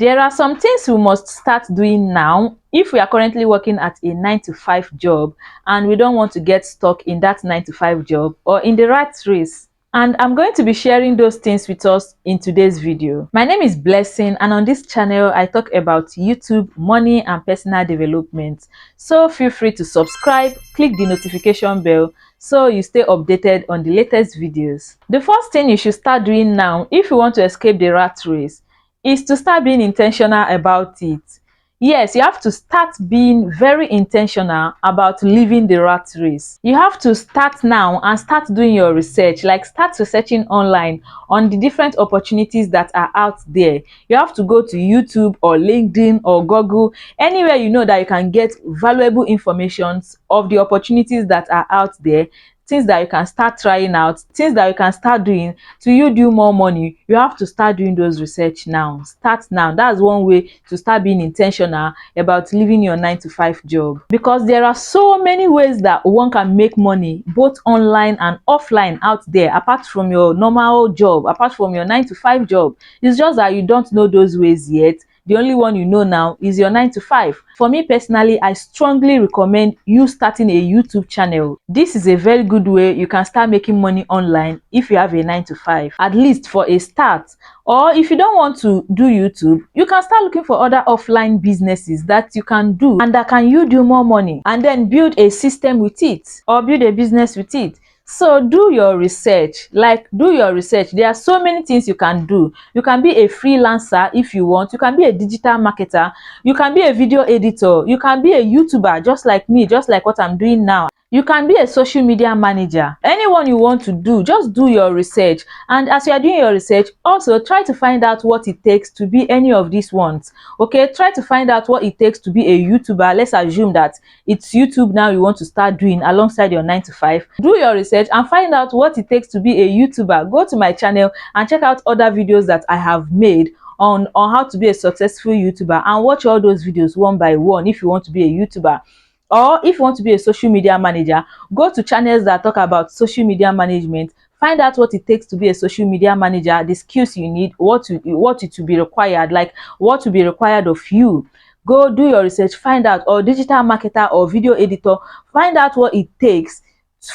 There are some things we must start doing now if we are currently working at a 9 to 5 job and we don't want to get stuck in that 9 to 5 job or in the rat race. And I'm going to be sharing those things with us in today's video. My name is Blessing, and on this channel I talk about YouTube, money and personal development. So feel free to subscribe, click the notification bell so you stay updated on the latest videos. The first thing you should start doing now if you want to escape the rat race is to start being intentional about it. Yes, you have to start being very intentional about living the rat race. You have to start now and start doing your research, like start researching online on the different opportunities that are out there. You have to go to YouTube or LinkedIn or Google, anywhere you know that you can get valuable information of the opportunities that are out there, things that you can start trying out, things that you can start doing to you do more money. You have to start doing those research now. Start now. That's one way to start being intentional about living your 9 to 5 job, because there are so many ways that one can make money both online and offline out there apart from your normal job, apart from your 9 to 5 job. It's just that you don't know those ways yet. The only one you know now is your 9 to 5. For me personally, I strongly recommend you starting a YouTube channel. This is a very good way you can start making money online if you have a 9 to 5, at least for a start. Or if you don't want to do YouTube, you can start looking for other offline businesses that you can do and that can you do more money, and then build a system with it or build a business with it. So do your research, do your research. There are so many things you can do. You can be a freelancer if you want. You can be a digital marketer. You can be a video editor. You can be a YouTuber just like me, just like what I'm doing now. You can be a social media manager. Anyone you want to do, just do your research. And as you are doing your research, also try to find out what it takes to be any of these ones. Okay, try to find out what it takes to be a YouTuber. Let's assume that it's YouTube now you want to start doing alongside your 9 to 5. Do your research and find out what it takes to be a YouTuber. Go to my channel and check out other videos that I have made on how to be a successful YouTuber, and watch all those videos one by one if you want to be a YouTuber. Or if you want to be a social media manager, go to channels that talk about social media management. Find out what it takes to be a social media manager, the skills you need, what it will be required, like what will be required of you. Go do your research, find out. Or digital marketer or video editor, find out what it takes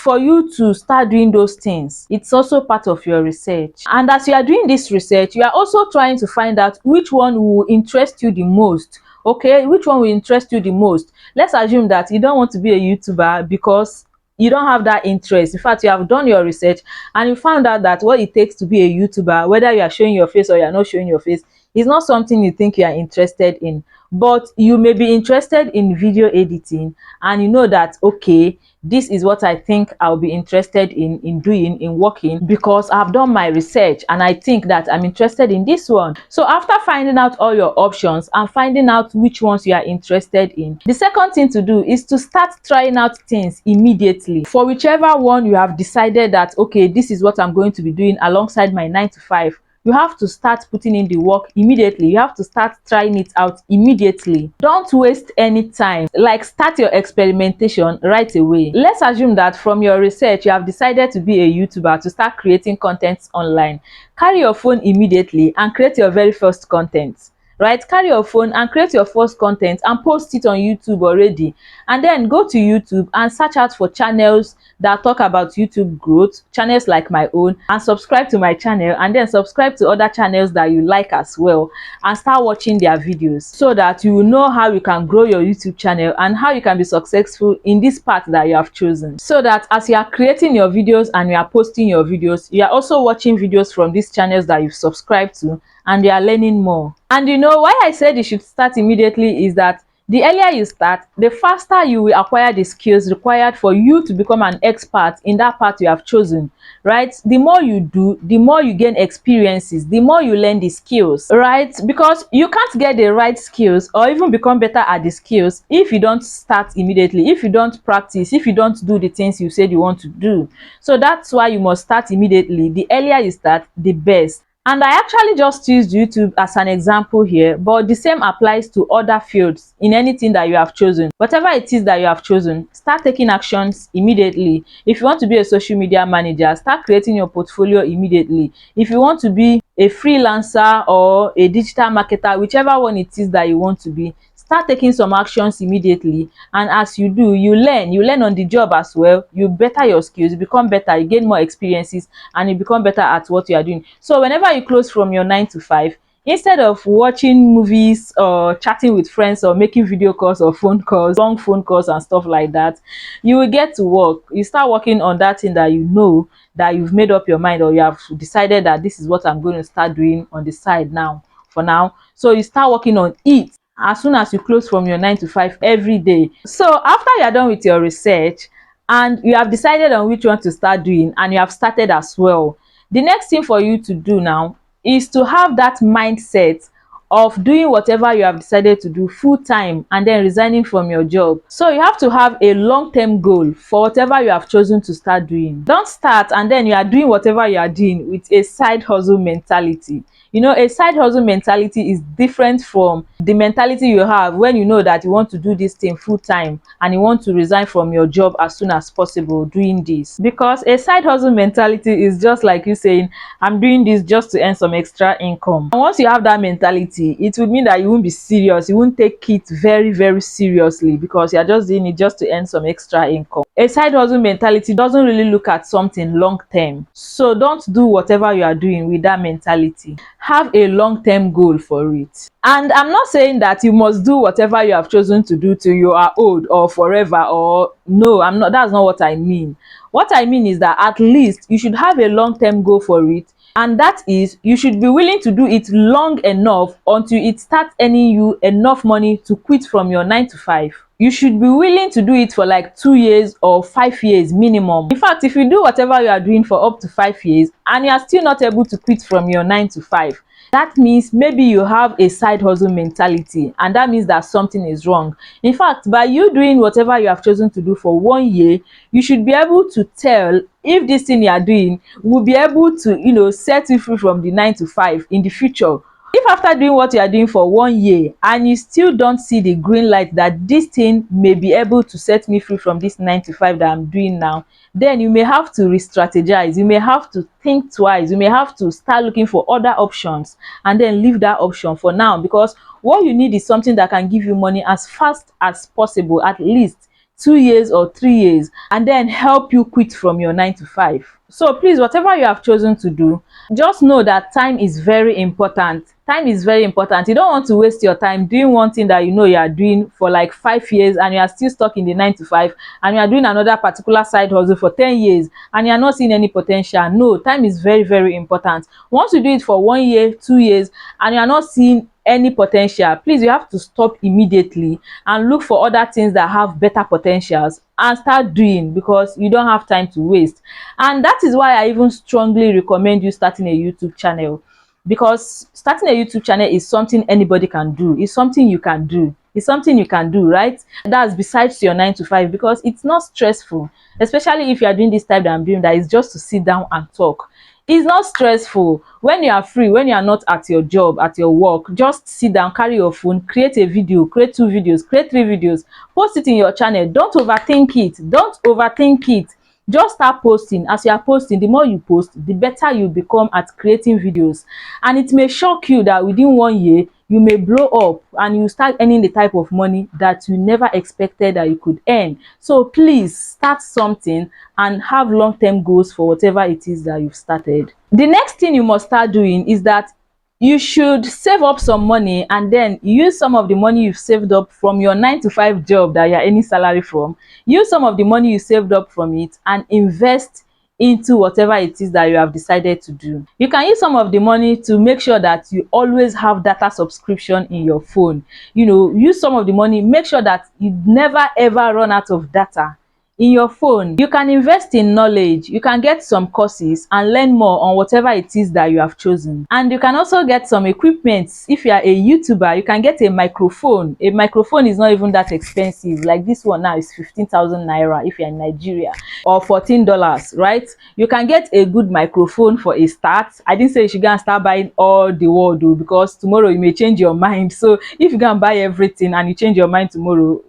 for you to start doing those things. It's also part of your research. And as you are doing this research, you are also trying to find out which one will interest you the most. Okay, which one will interest you the most? Let's assume that you don't want to be a YouTuber because you don't have that interest. In fact, you have done your research and you found out that what it takes to be a YouTuber, whether you are showing your face or you are not showing your face, is not something you think you are interested in. But you may be interested in video editing, and you know that, okay, this is what I think I'll be interested in doing, in working, because I've done my research and I think that I'm interested in this one. So after finding out all your options and finding out which ones you are interested in, the second thing to do is to start trying out things immediately. For whichever one you have decided that, okay, this is what I'm going to be doing alongside my 9 to 5, you have to start putting in the work immediately. You have to start trying it out immediately. Don't waste any time. Like, start your experimentation right away. Let's assume that from your research, you have decided to be a YouTuber, to start creating content online. Carry your phone immediately and create your very first content. Right, carry your phone and create your first content and post it on YouTube already, and then go to YouTube and search out for channels that talk about YouTube growth, channels like my own, and subscribe to my channel, and then subscribe to other channels that you like as well, and start watching their videos so that you will know how you can grow your YouTube channel and how you can be successful in this path that you have chosen. So that as you are creating your videos and you are posting your videos, you are also watching videos from these channels that you've subscribed to, and they are learning more. And you know why I said you should start immediately is that the earlier you start, the faster you will acquire the skills required for you to become an expert in that path you have chosen, right? The more you do, the more you gain experiences, the more you learn the skills, right? Because you can't get the right skills or even become better at the skills if you don't start immediately, if you don't practice, if you don't do the things you said you want to do. So that's why you must start immediately. The earlier you start, the best. And I actually just used YouTube as an example here, but the same applies to other fields in anything that you have chosen. Whatever it is that you have chosen, start taking actions immediately. If you want to be a social media manager, start creating your portfolio immediately. If you want to be a freelancer or a digital marketer, whichever one it is that you want to be, start taking some actions immediately. And as you do, you learn on the job as well. You better your skills, you become better, you gain more experiences, and you become better at what you are doing. So whenever you close from your 9 to 5, instead of watching movies or chatting with friends or making video calls or phone calls, long phone calls and stuff like that, you will get to work. You start working on that thing that you know, that you've made up your mind, or you have decided that this is what I'm going to start doing on the side now, for now. So you start working on it as soon as you close from your 9 to 5 every day. So after you are done with your research and you have decided on which one to start doing, and you have started as well, the next thing for you to do now is to have that mindset of doing whatever you have decided to do full time and then resigning from your job. So you have to have a long-term goal for whatever you have chosen to start doing. Don't start and then you are doing whatever you are doing with a side hustle mentality. You know, a side hustle mentality is different from the mentality you have when you know that you want to do this thing full time and you want to resign from your job as soon as possible doing this. Because a side hustle mentality is just like you saying, I'm doing this just to earn some extra income. And once you have that mentality, it would mean that you won't be serious, you won't take it very, very seriously, because you're just doing it just to earn some extra income. A side hustle mentality doesn't really look at something long term. So don't do whatever you are doing with that mentality. Have a long-term goal for it. And I'm not saying that you must do whatever you have chosen to do till you are old or forever, or no, I'm not, that's not what I mean. What I mean is that at least you should have a long-term goal for it, and that is, you should be willing to do it long enough until it starts earning you enough money to quit from your 9 to 5. You should be willing to do it for like 2 years or 5 years minimum. In fact, if you do whatever you are doing for up to 5 years and you are still not able to quit from your 9 to 5, that means maybe you have a side hustle mentality, and that means that something is wrong. In fact, by you doing whatever you have chosen to do for 1 year, you should be able to tell if this thing you are doing will be able to, set you free from the 9 to 5 in the future. If after doing what you are doing for 1 year and you still don't see the green light that this thing may be able to set me free from this 9 to 5 that I'm doing now, then you may have to re-strategize, you may have to think twice, you may have to start looking for other options and then leave that option for now, because what you need is something that can give you money as fast as possible, at least 2 years or 3 years, and then help you quit from your 9 to 5. So please, whatever you have chosen to do, just know that time is very important. Time is very important. You don't want to waste your time doing one thing that you know you are doing for like 5 years and you are still stuck in the 9 to 5, and you are doing another particular side hustle for 10 years and you are not seeing any potential. No, time is very, very important. Once you do it for 1 year, 2 years, and you are not seeing any potential, please, you have to stop immediately and look for other things that have better potentials and start doing, because you don't have time to waste. And that is why I even strongly recommend you starting a YouTube channel, because starting a YouTube channel is something anybody can do. It's something you can do. It's something you can do, right? That's besides your 9 to 5, because it's not stressful, especially if you are doing this type that I'm doing, that is just to sit down and talk. It's not stressful. When you are free, when you are not at your job, at your work, just sit down, carry your phone, create a video, create 2 videos, create 3 videos, post it in your channel. Don't overthink it. Don't overthink it. Just start posting. As you are posting, the more you post, the better you become at creating videos. And it may shock you that within 1 year, you may blow up and you start earning the type of money that you never expected that you could earn. So please start something and have long-term goals for whatever it is that you've started. The next thing you must start doing is that you should save up some money, and then use some of the money you've saved up from your 9 to 5 job that you're earning salary from. Use some of the money you saved up from it and invest into whatever it is that you have decided to do. You can use some of the money to make sure that you always have data subscription in your phone. Use some of the money, make sure that you never ever run out of data. in your phone. You can invest in knowledge, you can get some courses and learn more on whatever it is that you have chosen. And you can also get some equipment. If you are a YouTuber, you can get a microphone. A microphone is not even that expensive. Like this one now is 15,000 naira if you're in Nigeria, or $14, right? You can get a good microphone for a start. I didn't say you should go and start buying all the world though, because tomorrow you may change your mind. So if you go and buy everything and you change your mind tomorrow,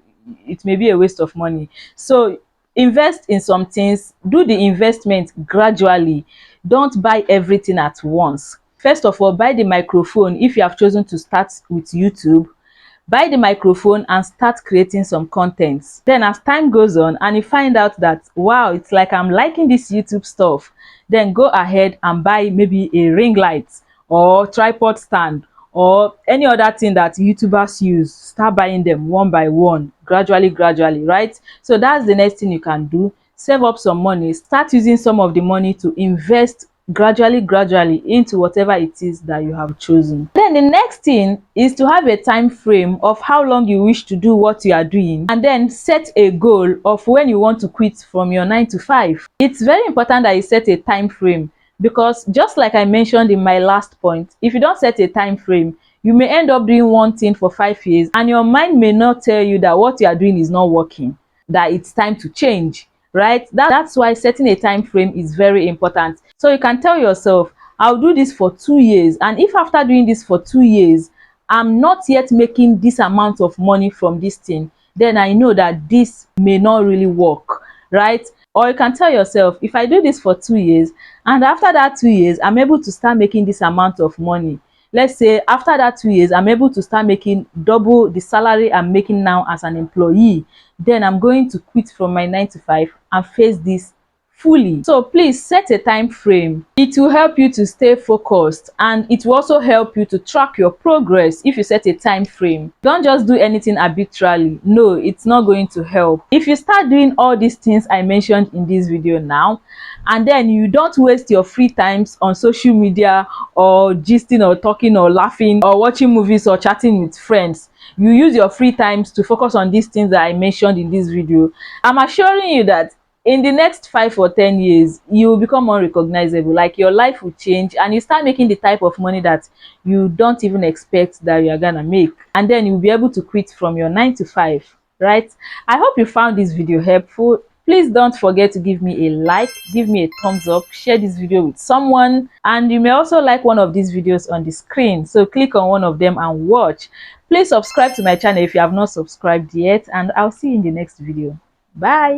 it may be a waste of money. So invest in some things, do the investment gradually. Don't buy everything at once. First of all, buy the microphone. If you have chosen to start with YouTube, buy the microphone and start creating some contents. Then as time goes on and you find out that, wow, it's like I'm liking this YouTube stuff, then go ahead and buy maybe a ring light or tripod stand or any other thing that YouTubers use. Start buying them one by one, gradually, right? So that's the next thing you can do. Save up some money, start using some of the money to invest gradually into whatever it is that you have chosen. Then the next thing is to have a time frame of how long you wish to do what you are doing, and then set a goal of when you want to quit from your 9 to 5. It's very important that you set a time frame, because just like I mentioned in my last point, if you don't set a time frame, you may end up doing one thing for 5 years and your mind may not tell you that what you are doing is not working, that it's time to change, right? That's why setting a time frame is very important. So you can tell yourself, I'll do this for 2 years, and if after doing this for 2 years I'm not yet making this amount of money from this thing, then I know that this may not really work, right? Or you can tell yourself, if I do this for 2 years and after that 2 years I'm able to start making this amount of money, let's say after that 2 years I'm able to start making double the salary I'm making now as an employee, then I'm going to quit from my 9 to 5 and face this fully. So please set a time frame. It will help you to stay focused, and it will also help you to track your progress. If you set a time frame, don't just do anything arbitrarily. No, it's not going to help. If you start doing all these things I mentioned in this video now, and then you don't waste your free times on social media or gisting or talking or laughing or watching movies or chatting with friends, you use your free times to focus on these things that I mentioned in this video, I'm assuring you that in the next 5 or 10 years you will become unrecognizable. Like, your life will change and you start making the type of money that you don't even expect that you are gonna make, and then you'll be able to quit from your 9 to 5, right? I hope you found this video helpful. Please don't forget to give me a like, give me a thumbs up, share this video with someone, and you may also like one of these videos on the screen, so click on one of them and watch. Please subscribe to my channel if you have not subscribed yet, and I'll see you in the next video. Bye.